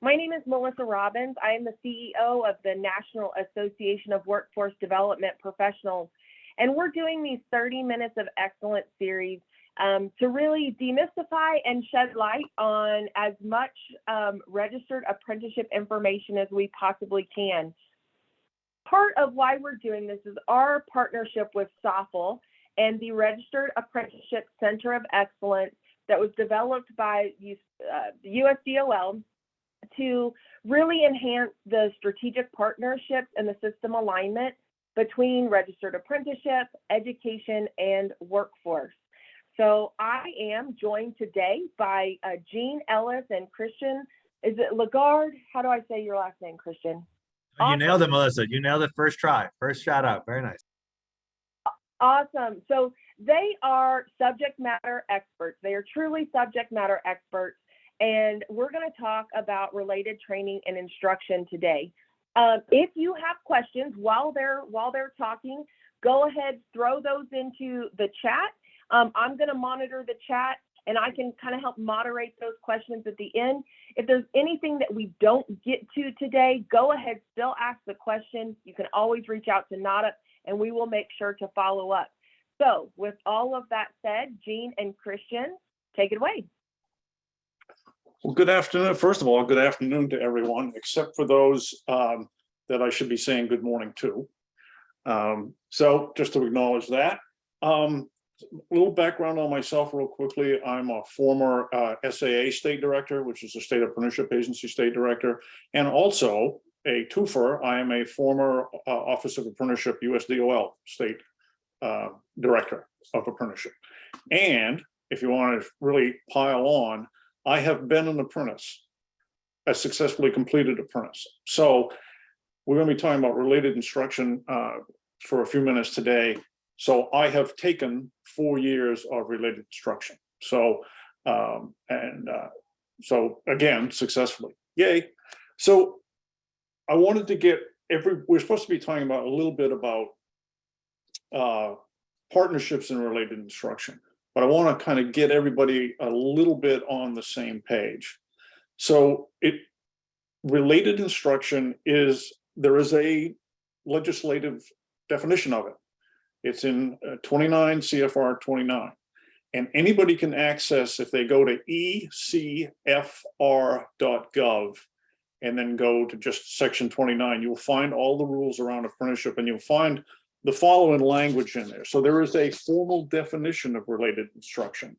My name is Melissa Robbins. I am the CEO of the National Association of Workforce Development Professionals, and we're doing these 30 Minutes of Excellence series to really demystify and shed light on as much registered apprenticeship information as we possibly can. Part of why we're doing this is our partnership with Safal and the Registered Apprenticeship Center of Excellence that was developed by the USDOL to really enhance the strategic partnerships and the system alignment between registered apprenticeship, education, and workforce. So I am joined today by Jean Ellis and Christian. Is it Lagarde? How do I say your last name, Christian? You nailed it, Melissa. You nailed it first try. First shout out. Very nice. Awesome. So they are subject matter experts. They are truly subject matter experts. And we're going to talk about related training and instruction today. If you have questions while they're talking, go ahead, throw those into the chat. I'm going to monitor the chat, and I can kind of help moderate those questions at the end. If there's anything that we don't get to today, go ahead, still ask the question. You can always reach out to NAWDP, and we will make sure to follow up. So with all of that said, Jean and Christian, take it away. Well, good afternoon. First of all, good afternoon to everyone, except for those that I should be saying good morning to. So just to acknowledge that. A little background on myself real quickly. I'm a former SAA state director, which is a state apprenticeship agency state director, and also a twofer. I am a former Office of Apprenticeship USDOL state director of apprenticeship. And if you want to really pile on, I have been an apprentice, a successfully completed apprentice. So we're going to be talking about related instruction for a few minutes today. So I have taken 4 years of related instruction. So, so again, successfully, yay. So I wanted to get we're supposed to be talking about a little bit about partnerships and related instruction, but I want to kind of get everybody a little bit on the same page. So related instruction there is a legislative definition of it. It's in 29 CFR 29, and anybody can access, if they go to ecfr.gov and then go to just section 29, you'll find all the rules around apprenticeship, and you'll find the following language in there. So there is a formal definition of related instruction.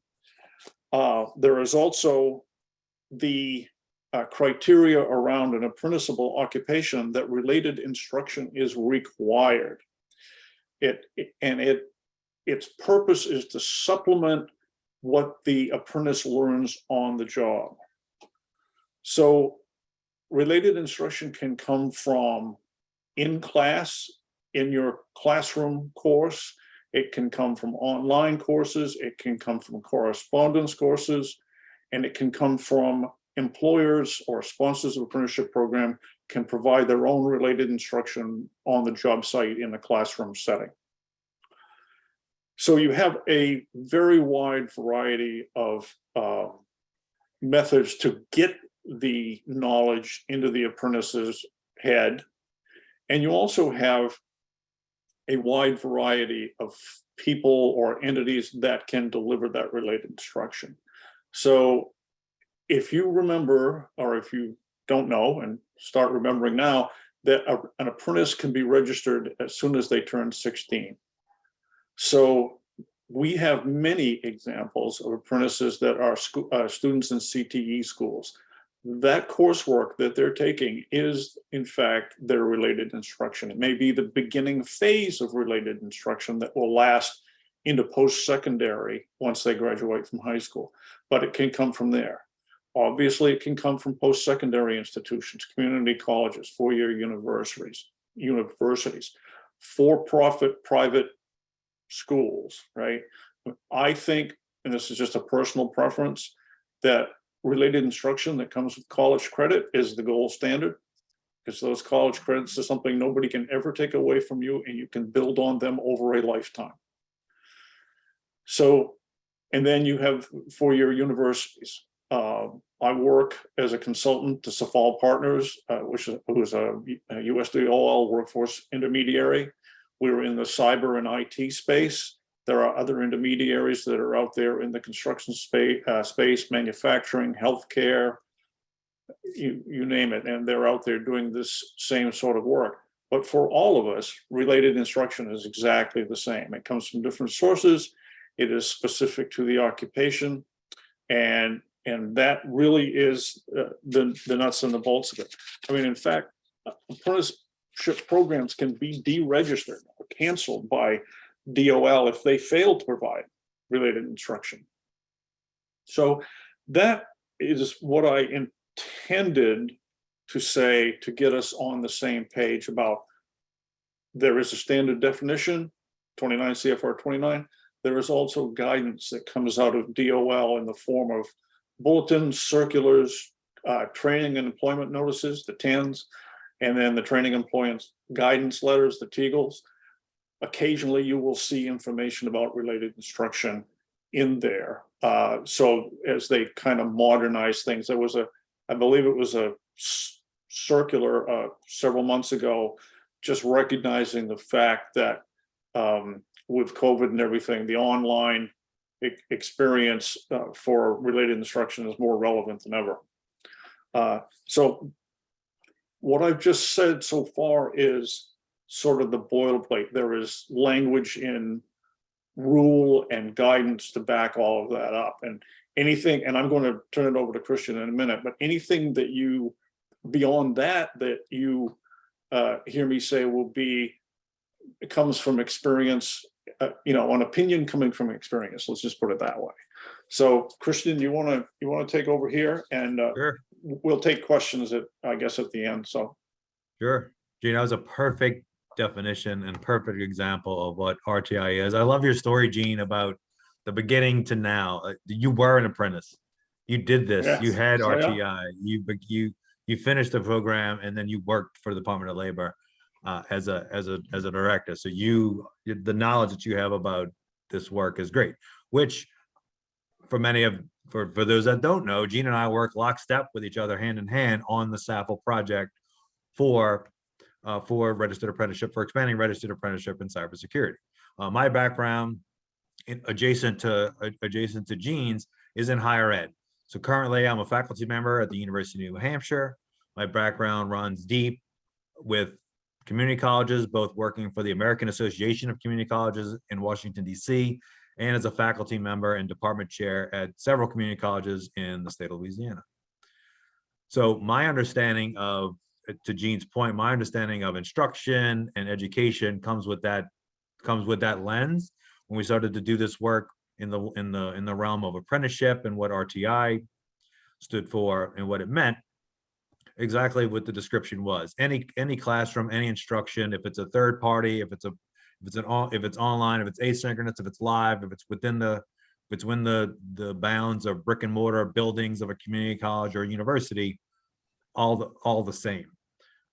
There is also the criteria around an apprenticeable occupation that related instruction is required. Its purpose is to supplement what the apprentice learns on the job. So related instruction can come from in class, in your classroom course. It can come from online courses. It can come from correspondence courses, and it can come from employers or sponsors of apprenticeship program can provide their own related instruction on the job site in a classroom setting. So you have a very wide variety of methods to get the knowledge into the apprentice's head. And you also have a wide variety of people or entities that can deliver that related instruction. So if you remember, or if you don't know and start remembering now, that an apprentice can be registered as soon as they turn 16. So we have many examples of apprentices that are students in CTE schools. That coursework that they're taking is, in fact, their related instruction. It may be the beginning phase of related instruction that will last into post-secondary once they graduate from high school, but it can come from there. Obviously, it can come from post-secondary institutions, community colleges, four-year universities, for-profit private schools, right? I think, and this is just a personal preference, that related instruction that comes with college credit is the gold standard, because those college credits is something nobody can ever take away from you, and you can build on them over a lifetime. So, and then you have four-year universities. I work as a consultant to Safal Partners, who is a USDOL workforce intermediary. We're in the cyber and IT space. There are other intermediaries that are out there in the construction space, manufacturing, healthcare, you name it, and they're out there doing this same sort of work. But for all of us, related instruction is exactly the same. It comes from different sources. It is specific to the occupation, and that really is the nuts and the bolts of it. I mean, in fact, apprenticeship programs can be deregistered or canceled by DOL if they fail to provide related instruction. So that is what I intended to say, to get us on the same page about, there is a standard definition, 29 CFR 29. There is also guidance that comes out of DOL in the form of bulletins, circulars, training and employment notices, the TANs, and then the training employment guidance letters, the TEGLs. Occasionally you will see information about related instruction in there. So as they kind of modernize things, there was I believe it was a circular several months ago, just recognizing the fact that with COVID and everything, the online experience for related instruction is more relevant than ever. So what I've just said so far is sort of the boilerplate. There is language in rule and guidance to back all of that up, and anything, and I'm going to turn it over to Christian in a minute, but anything that you, beyond that you hear me say it comes from experience, an opinion coming from experience. Let's just put it that way. So Christian, you want to take over here, and Sure. We'll take questions at the end. So Sure. Gene, that was a perfect definition and perfect example of what RTI is. I love your story, Gene, about the beginning to now. You were an apprentice. You did this. Yes. You had Yeah. RTI. You finished the program, and then you worked for the Department of Labor as a director. So the knowledge that you have about this work is great. Which, for those that don't know, Gene and I work lockstep with each other, hand in hand, on the Safal project for registered apprenticeship, for expanding registered apprenticeship in cybersecurity. My background, adjacent to Gene's, is in higher ed. So currently I'm a faculty member at the University of New Hampshire. My background runs deep with community colleges, both working for the American Association of Community Colleges in Washington, D.C., and as a faculty member and department chair at several community colleges in the state of Louisiana. So my understanding of, to Gene's point, my understanding of instruction and education comes with that lens. When we started to do this work in the realm of apprenticeship and what RTI stood for and what it meant, exactly what the description was. Any classroom, any instruction, if it's a third party, if it's online, if it's asynchronous, if it's live, if it's within the bounds of brick and mortar buildings of a community college or university, all the same.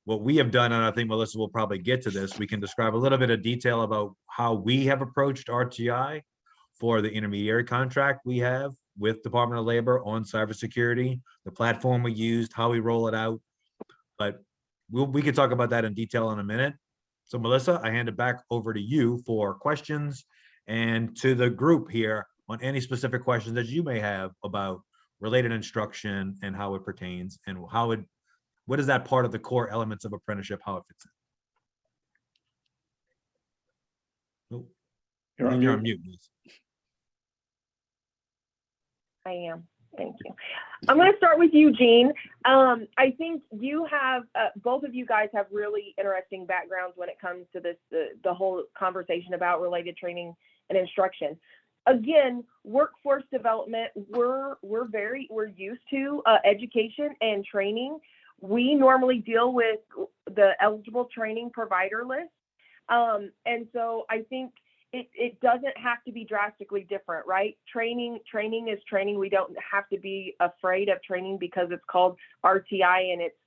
What we have done, and I think Melissa will probably get to this, we can describe a little bit of detail about how we have approached RTI for the intermediary contract we have with Department of Labor on cybersecurity, the platform we used, how we roll it out. But we can talk about that in detail in a minute. So Melissa, I hand it back over to you for questions, and to the group here on any specific questions that you may have about related instruction and how it pertains, and what is that part of the core elements of apprenticeship, how it fits in. Oh, you're on mute. I am. Thank you. I'm going to start with you, Gene. I think you have, both of you guys have really interesting backgrounds when it comes to this, the whole conversation about related training and instruction. Again, workforce development, we're used to education and training. We normally deal with the eligible training provider list. And so I think it doesn't have to be drastically different, right? Training is training. We don't have to be afraid of training because it's called RTI and it's,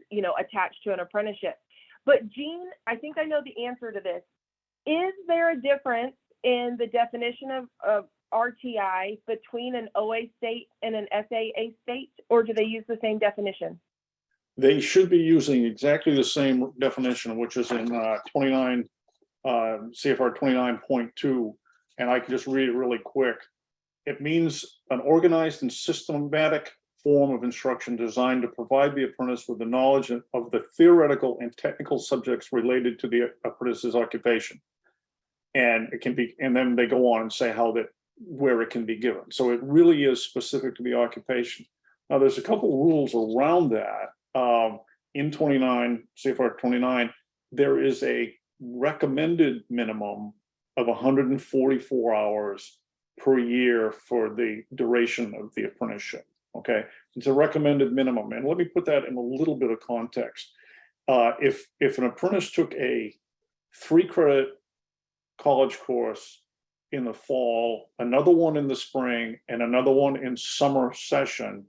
attached to an apprenticeship. But Gene, I think I know the answer to this. Is there a difference in the definition of RTI between an OA state and an SAA state, or do they use the same definition? They should be using exactly the same definition, which is in 29 CFR 29.2, and I can just read it really quick. It means an organized and systematic form of instruction designed to provide the apprentice with the knowledge of the theoretical and technical subjects related to the apprentice's occupation. And it can be, and then they go on and say how that, where it can be given. So it really is specific to the occupation. Now, there's a couple of rules around that. In 29, CFR 29, there is a recommended minimum of 144 hours per year for the duration of the apprenticeship. Okay, it's a recommended minimum. And let me put that in a little bit of context. If an apprentice took a 3-credit college course in the fall, another one in the spring, and another one in summer session,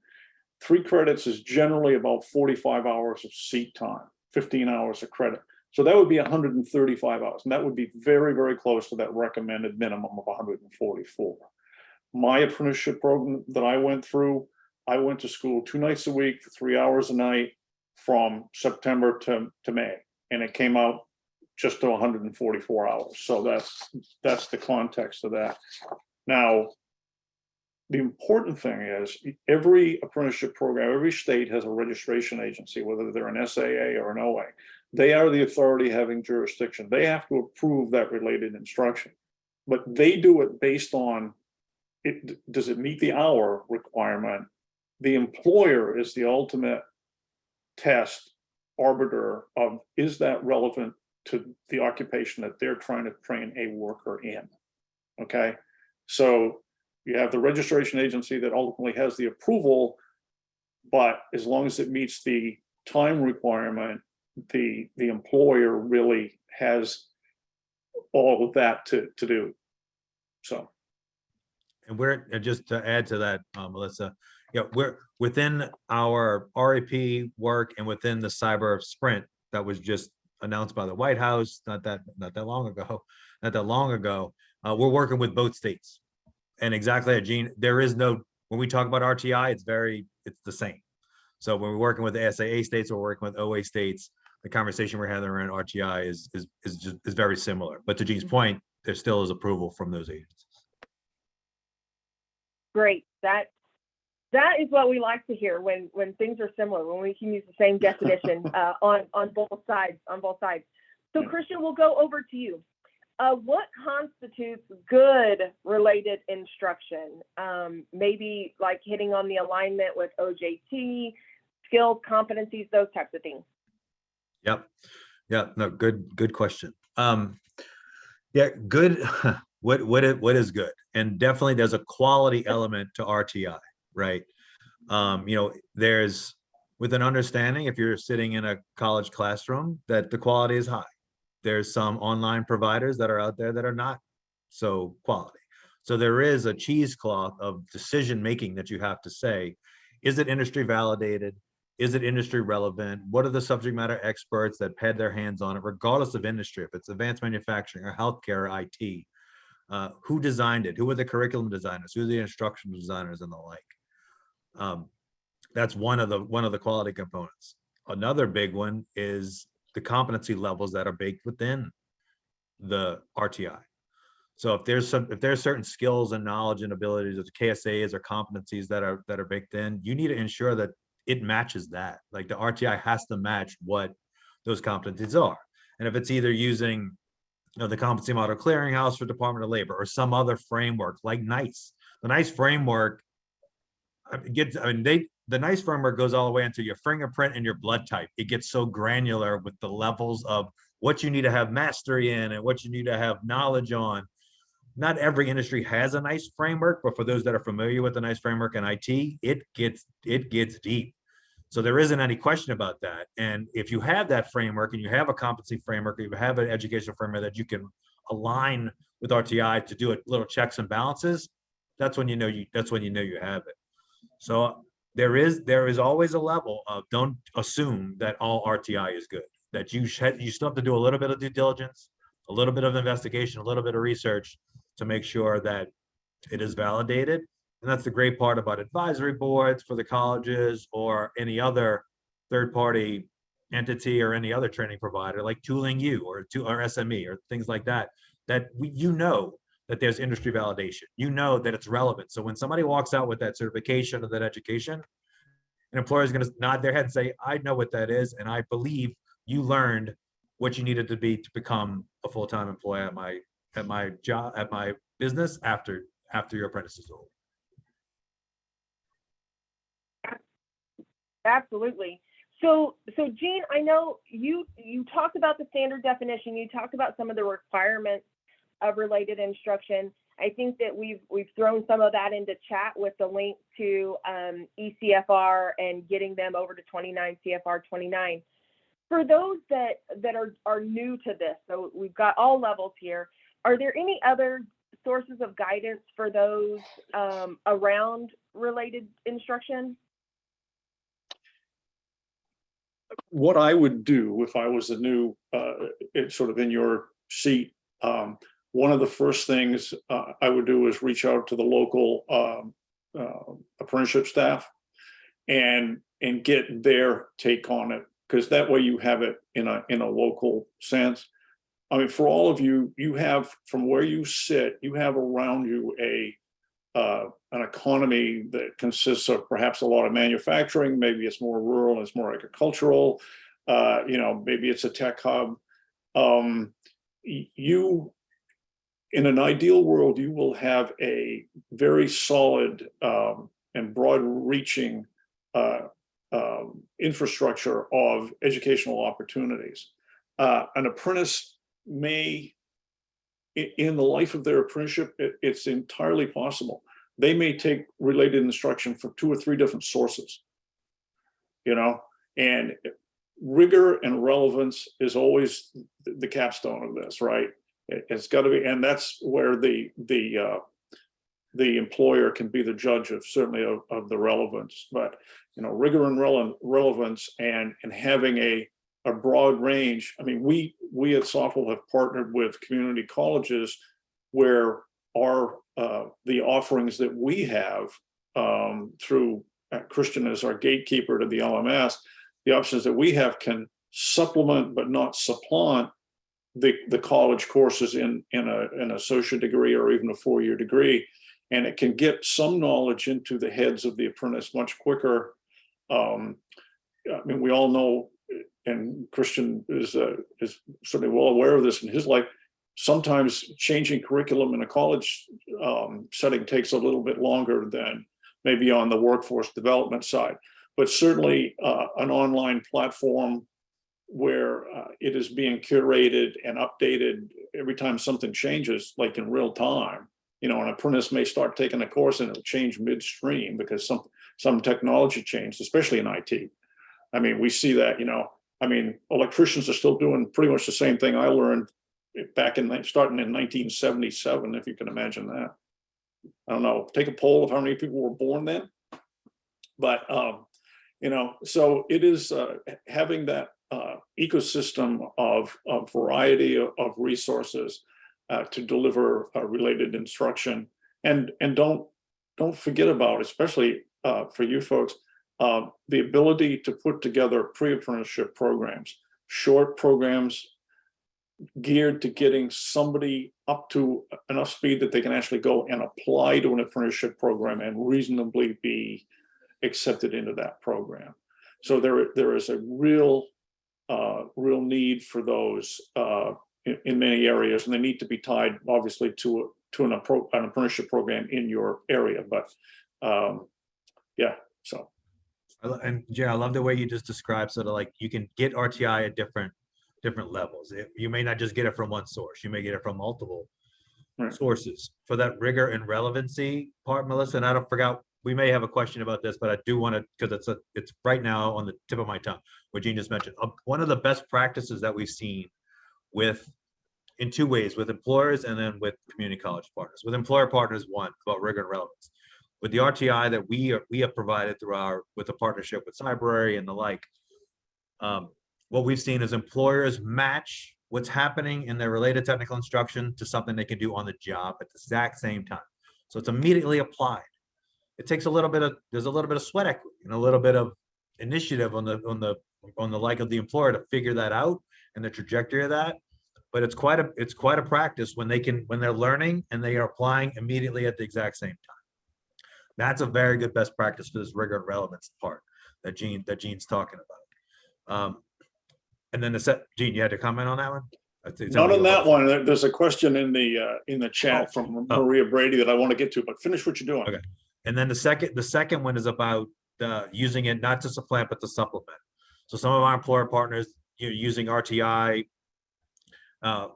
3 credits is generally about 45 hours of seat time, 15 hours of credit. So that would be 135 hours, and that would be very, very close to that recommended minimum of 144. My apprenticeship program that I went through, I went to school 2 nights a week for 3 hours a night from September to May, and it came out just to 144 hours. So that's the context of that. Now, the important thing is every apprenticeship program, every state has a registration agency, whether they're an SAA or an OA. They are the authority having jurisdiction. They have to approve that related instruction, but they do it based on it. Does it meet the hour requirement? The employer is the ultimate test arbiter of, is that relevant to the occupation that they're trying to train a worker in? Okay, so you have the registration agency that ultimately has the approval, but as long as it meets the time requirement, the employer really has all of that to do. So, and we're just to add to that, Melissa, we're within our RAP work and within the cyber sprint that was just announced by the White House not that long ago. We're working with both states, and exactly, Gene, there is no, when we talk about RTI, it's the same. So when we're working with the SAA states or working with OA states, the conversation we're having around RTI is very similar. But to Gene's point, there still is approval from those agencies. Great. That is what we like to hear when things are similar, when we can use the same definition on both sides. So Christian, we'll go over to you. What constitutes good related instruction? Maybe like hitting on the alignment with OJT, skills, competencies, those types of things. Yep. Yeah. No. Good question. Yeah. Good. What is good? And definitely, there's a quality element to RTI, right? There's, with an understanding, if you're sitting in a college classroom, that the quality is high. There's some online providers that are out there that are not so quality. So there is a cheesecloth of decision making that you have to say, is it industry validated? Is it industry relevant? What are the subject matter experts that had their hands on it, regardless of industry, if it's advanced manufacturing or healthcare or IT? Who designed it? Who are the curriculum designers? Who are the instructional designers and the like? That's one of the quality components. Another big one is the competency levels that are baked within the RTI. So if there's certain skills and knowledge and abilities of KSAs or competencies that are baked in, you need to ensure that it matches that. Like the RTI has to match what those competencies are. And if it's either using the Competency Model Clearinghouse for Department of Labor or some other framework like NICE, the NICE framework the NICE framework goes all the way into your fingerprint and your blood type. It gets so granular with the levels of what you need to have mastery in and what you need to have knowledge on. Not every industry has a NICE framework, but for those that are familiar with the NICE framework in IT, it gets deep. So there isn't any question about that. And if you have that framework and you have a competency framework, or you have an educational framework that you can align with RTI to do a little checks and balances, that's when you know you have it. So there is always a level of, don't assume that all RTI is good, that you still have to do a little bit of due diligence, a little bit of investigation, a little bit of research to make sure that it is validated. And that's the great part about advisory boards for the colleges or any other third-party entity or any other training provider like Tooling U or SME or things like that, that you know that there's industry validation. You know that it's relevant. So when somebody walks out with that certification or that education, an employer is going to nod their head and say, I know what that is, and I believe you learned what you needed to be to become a full-time employee at my job, at my business after your apprentice is over. Absolutely. So Gene, I know you talked about the standard definition. You talked about some of the requirements of related instruction. I think that we've thrown some of that into chat with the link to ECFR and getting them over to 29 CFR 29. For those that are new to this, so we've got all levels here, are there any other sources of guidance for those around related instruction? What I would do if I was a new, sort of in your seat, one of the first things I would do is reach out to the local apprenticeship staff and get their take on it, because that way you have it in a local sense. I mean, for all of you, you have, from where you sit, you have around you an economy that consists of perhaps a lot of manufacturing. Maybe it's more rural, it's more agricultural. Maybe it's a tech hub. You, in an ideal world, you will have a very solid and broad-reaching infrastructure of educational opportunities. An apprentice may, in the life of their apprenticeship, it's entirely possible. They may take related instruction from 2 or 3 different sources, and rigor and relevance is always the capstone of this, right? It's got to be, and that's where the employer can be the judge of, certainly of the relevance. But rigor and relevance and having a broad range. I mean, we at Safal have partnered with community colleges where the offerings that we have through Christian as our gatekeeper to the LMS, the options that we have can supplement but not supplant the college courses in an associate degree or even a 4-year degree, and it can get some knowledge into the heads of the apprentice much quicker. I mean, we all know, and Christian is certainly well aware of this in his life, sometimes changing curriculum in a college setting takes a little bit longer than maybe on the workforce development side. But certainly an online platform where it is being curated and updated every time something changes, like in real time. An apprentice may start taking a course and it'll change midstream because some technology changed, especially in IT. I mean, we see that, I mean, electricians are still doing pretty much the same thing I learned back starting in 1977, if you can imagine that. I don't know, take a poll of how many people were born then. But, so it is having that ecosystem of variety of resources to deliver related instruction. And don't forget about, especially for you folks, the ability to put together pre-apprenticeship programs, short programs geared to getting somebody up to enough speed that they can actually go and apply to an apprenticeship program and reasonably be accepted into that program. So there is a real need for those in many areas, and they need to be tied obviously to an apprenticeship program in your area. But yeah, so. And Jay, I love the way you just described sort of like you can get RTI at different levels. You may not just get it from one source, you may get it from multiple sources. For that rigor and relevancy part, Melissa, and I don't forget, we may have a question about this, but I do want to, because it's right now on the tip of my tongue, what Gene just mentioned. One of the best practices that we've seen in 2 ways, with employers and then with community college partners. With employer partners, one, about rigor and relevance. With the RTI that we have provided with a partnership with Cybrary and the like, what we've seen is employers match what's happening in their related technical instruction to something they can do on the job at the exact same time. So it's immediately applied. It takes there's a little bit of sweat equity and a little bit of initiative on the like of the employer to figure that out and the trajectory of that. But it's quite a practice when they're learning and they are applying immediately at the exact same time. That's a very good best practice for this rigor and relevance part that Gene's talking about. And then Gene, you had to comment on that one? Not on that one. There's a question in the chat from Maria Brady that I want to get to, but finish what you're doing. Okay. And then the second one is about using it not to supplant but to supplement. So some of our employer partners, using RTI,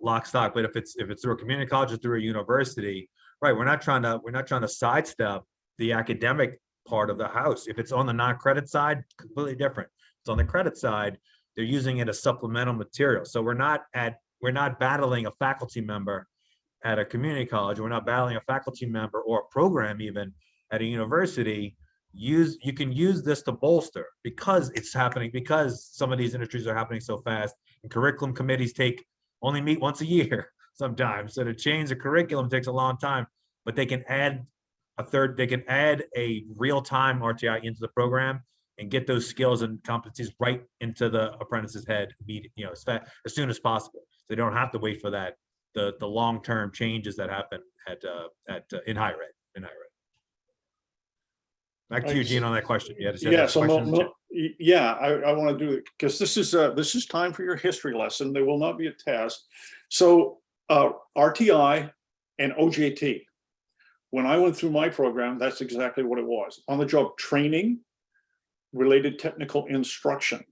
lock stock, but if it's through a community college or through a university, right? We're not trying to sidestep the academic part of the house. If it's on the non-credit side, completely different. If it's on the credit side, they're using it as supplemental material. So we're not battling a faculty member at a community college. We're not battling a faculty member or a program even at a university. You can use this to bolster because it's happening, because some of these industries are happening so fast, and curriculum committees only meet once a year sometimes. So to change the curriculum takes a long time, but they can add a real-time RTI into the program and get those skills and competencies right into the apprentice's head, as soon as possible. They don't have to wait for that, the long-term changes that happen in higher ed. Back to you, Gene, on that question. I want to do it because this is time for your history lesson. There will not be a test. So RTI and OJT. When I went through my program, that's exactly what it was. On-the-job training, related technical instruction.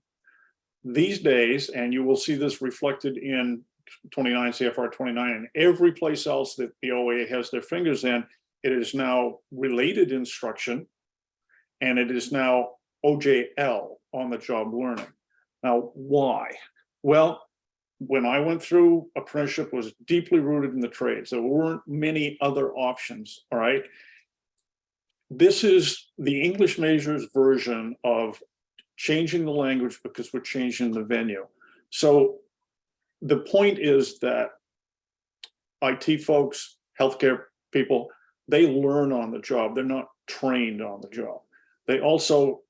These days, and you will see this reflected in 29 CFR 29 and every place else that the OA has their fingers in, it is now related instruction, and it is now OJL, on-the-job learning. Now, why? Well, when I went through, apprenticeship was deeply rooted in the trades. There weren't many other options, all right? This is the English major's version of changing the language because we're changing the venue. So the point is that IT folks, healthcare people, they learn on the job. They're not trained on the job. They also,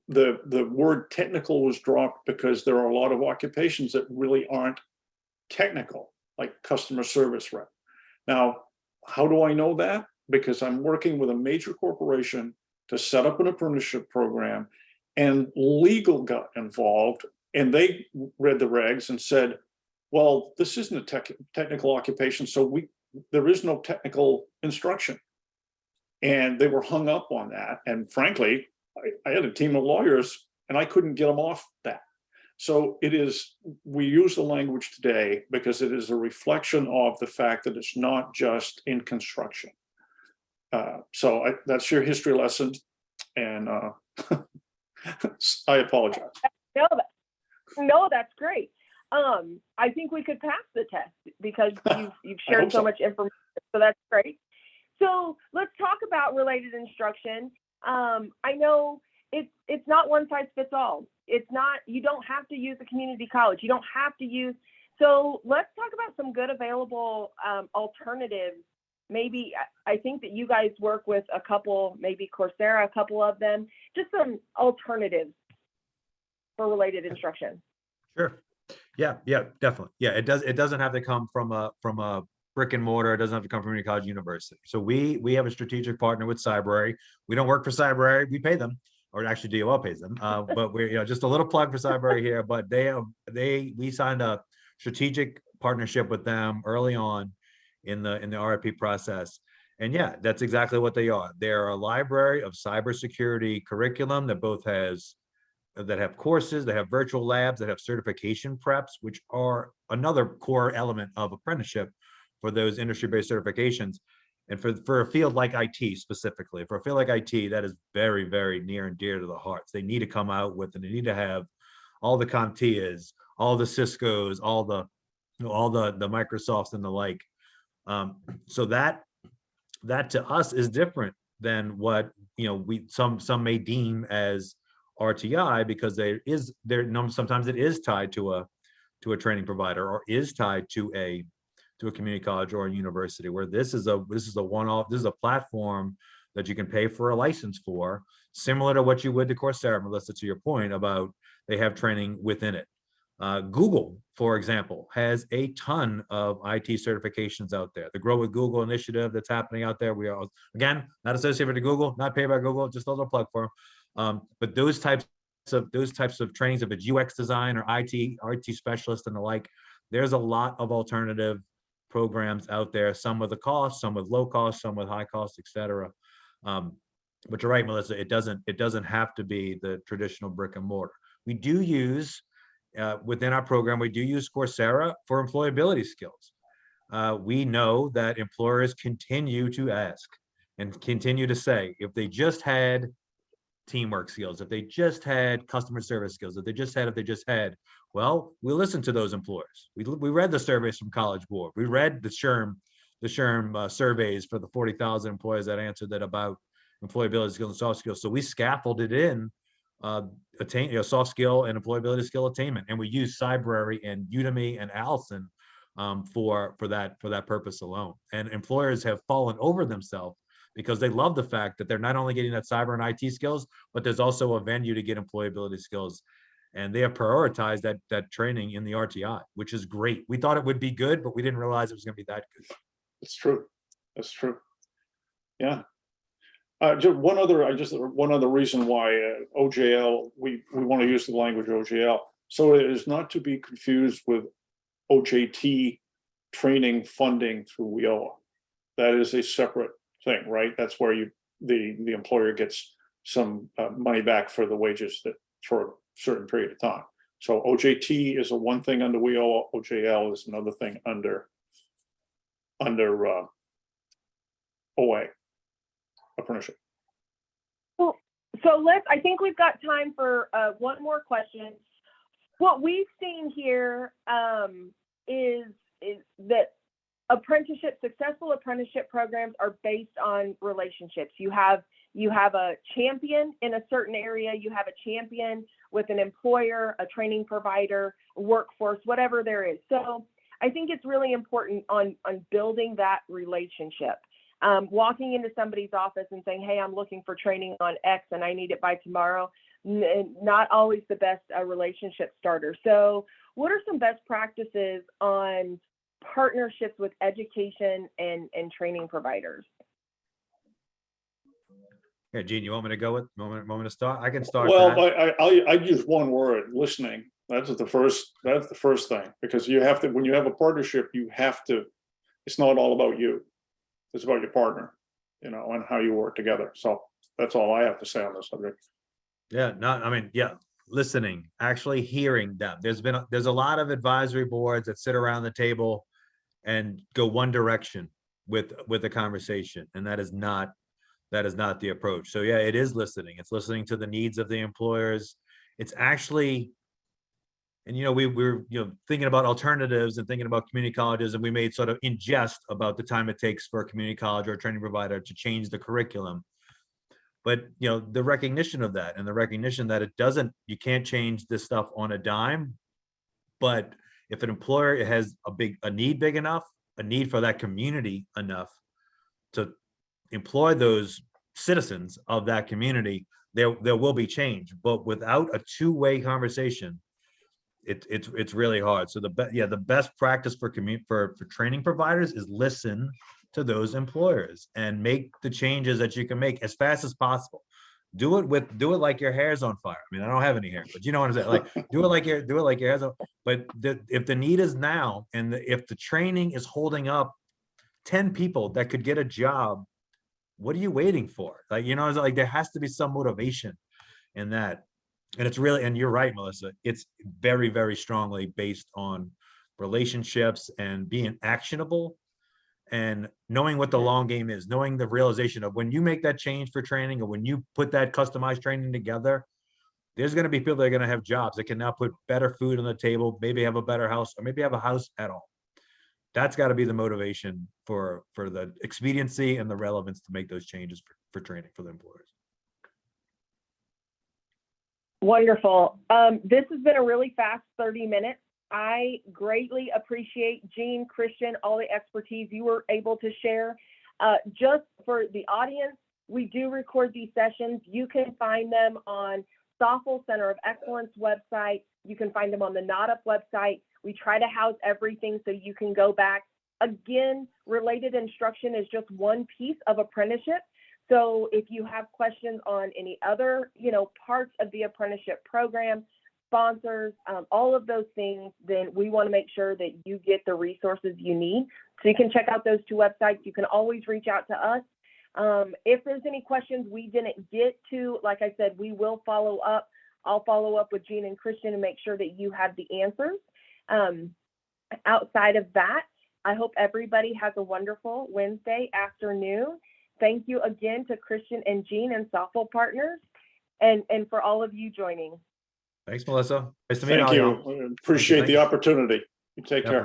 the word technical was dropped because there are a lot of occupations that really aren't technical, like customer service rep. Now, how do I know that? Because I'm working with a major corporation to set up an apprenticeship program, and legal got involved, and they read the regs and said, well, this isn't a technical occupation, so there is no technical instruction. And they were hung up on that. And frankly, I had a team of lawyers and I couldn't get them off that. So we use the language today because it is a reflection of the fact that it's not just in construction. That's your history lesson, and I apologize. No, that's great. I think we could pass the test because you've shared so much information, so that's great. So let's talk about related instruction. I know it's not one size fits all. It's not, you don't have to use a community college. You don't have to use, so let's talk about some good available alternatives. Maybe, I think that you guys work with a couple, maybe Coursera, a couple of them, just some alternatives for related instruction. Sure. Yeah, definitely. Yeah, it doesn't have to come from a brick and mortar. It doesn't have to come from any college university. So we have a strategic partner with Cybrary. We don't work for Cybrary. We pay them, or actually DOL pays them. But we're just a little plug for Cybrary here. But we signed a strategic partnership with them early on in the RFP process. And yeah, that's exactly what they are. They're a library of cybersecurity curriculum that have courses, that have virtual labs, that have certification preps, which are another core element of apprenticeship for those industry-based certifications. And for a field like IT specifically, for a field like IT, that is very, very near and dear to the hearts. They need to come out with, and they need to have all the CompTIAs, all the Ciscos, all the Microsofts and the like. So that to us is different than what some may deem as RTI, because sometimes it is tied to a training provider, or is tied to a to a community college or a university, where this is a one-off, this is a platform that you can pay for a license for, similar to what you would to Coursera, Melissa, to your point about they have training within it. Google, for example, has a ton of IT certifications out there. The Grow with Google initiative that's happening out there. We are, again, not associated with Google, not paid by Google, just a little plug for them. But those types of trainings, if it's UX design or RT specialist and the like, there's a lot of alternative programs out there, some with a cost, some with low cost, some with high cost, et cetera. But you're right, Melissa, it doesn't have to be the traditional brick and mortar. We do use, within our program, we do use Coursera for employability skills. We know that employers continue to ask and continue to say, if they just had teamwork skills, if they just had customer service skills, if they just had, well, we listened to those employers. We read the surveys from College Board. We read the SHRM surveys for the 40,000 employers that answered that about employability skills and soft skills. So we scaffolded in soft skill and employability skill attainment, and we use Cybrary and Udemy and Allison for that purpose alone. And employers have fallen over themselves because they love the fact that they're not only getting that cyber and IT skills, but there's also a venue to get employability skills. And they have prioritized that training in the RTI, which is great. We thought it would be good, but we didn't realize it was going to be that good. It's true. That's true. Yeah. Just one other reason why OJL, we want to use the language OJL. So it is not to be confused with OJT training funding through WIOA. That is a separate thing, right? That's where the employer gets some money back for the wages that for a certain period of time. So OJT is a one thing under WIOA, OJL is another thing under OA, apprenticeship. Well, so I think we've got time for one more question. What we've seen here is that successful apprenticeship programs are based on relationships. You have a champion in a certain area, you have a champion with an employer, a training provider, workforce, whatever there is. So I think it's really important on building that relationship. Walking into somebody's office and saying, hey, I'm looking for training on X and I need it by tomorrow, not always the best relationship starter. So what are some best practices on partnerships with education and training providers? Yeah, Gene, you want me to go with, want me to start? I can start. Well, I'd use one word: listening. That's the first thing, because you have to, when you have a partnership, you have to, it's not all about you. It's about your partner, and how you work together. So that's all I have to say on this subject. Yeah, listening, actually hearing them. There's a lot of advisory boards that sit around the table and go one direction with the conversation, and that is not the approach. So yeah, it is listening. It's listening to the needs of the employers. It's actually, and we were thinking about alternatives and thinking about community colleges, and we made sort of in jest about the time it takes for a community college or a training provider to change the curriculum. But the recognition of that, and the recognition that you can't change this stuff on a dime. But if an employer has a need big enough, a need for that community enough to employ those citizens of that community, there will be change. But without a two-way conversation, it's really hard. So the best practice for training providers is listen to those employers and make the changes that you can make as fast as possible. Do it like your hair's on fire. I mean, I don't have any hair, but you know what I'm saying? Like, do it like your hair's on. But if the need is now, and if the training is holding up 10 people that could get a job, what are you waiting for? Like, it's like there has to be some motivation in that. And it's really, and you're right, Melissa, it's very, very strongly based on relationships and being actionable and knowing what the long game is, knowing the realization of when you make that change for training, or when you put that customized training together, there's going to be people that are going to have jobs that can now put better food on the table, maybe have a better house, or maybe have a house at all. That's got to be the motivation for the expediency and the relevance to make those changes for training for the employers. Wonderful. This has been a really fast 30 minutes. I greatly appreciate Gene, Christian, all the expertise you were able to share. Just for the audience, we do record these sessions. You can find them on Safal Center of Excellence website. You can find them on the NAWDP website. We try to house everything so you can go back. Again, related instruction is just one piece of apprenticeship. So if you have questions on any other, parts of the apprenticeship program, sponsors, all of those things, then we want to make sure that you get the resources you need. So you can check out those two websites. You can always reach out to us. If there's any questions we didn't get to, like I said, we will follow up. I'll follow up with Gene and Christian and make sure that you have the answers. Outside of that, I hope everybody has a wonderful Wednesday afternoon. Thank you again to Christian and Gene and Safal Partners, and for all of you joining. Thanks, Melissa. Nice to meet Thank all y'all. you. Appreciate the opportunity. You take care.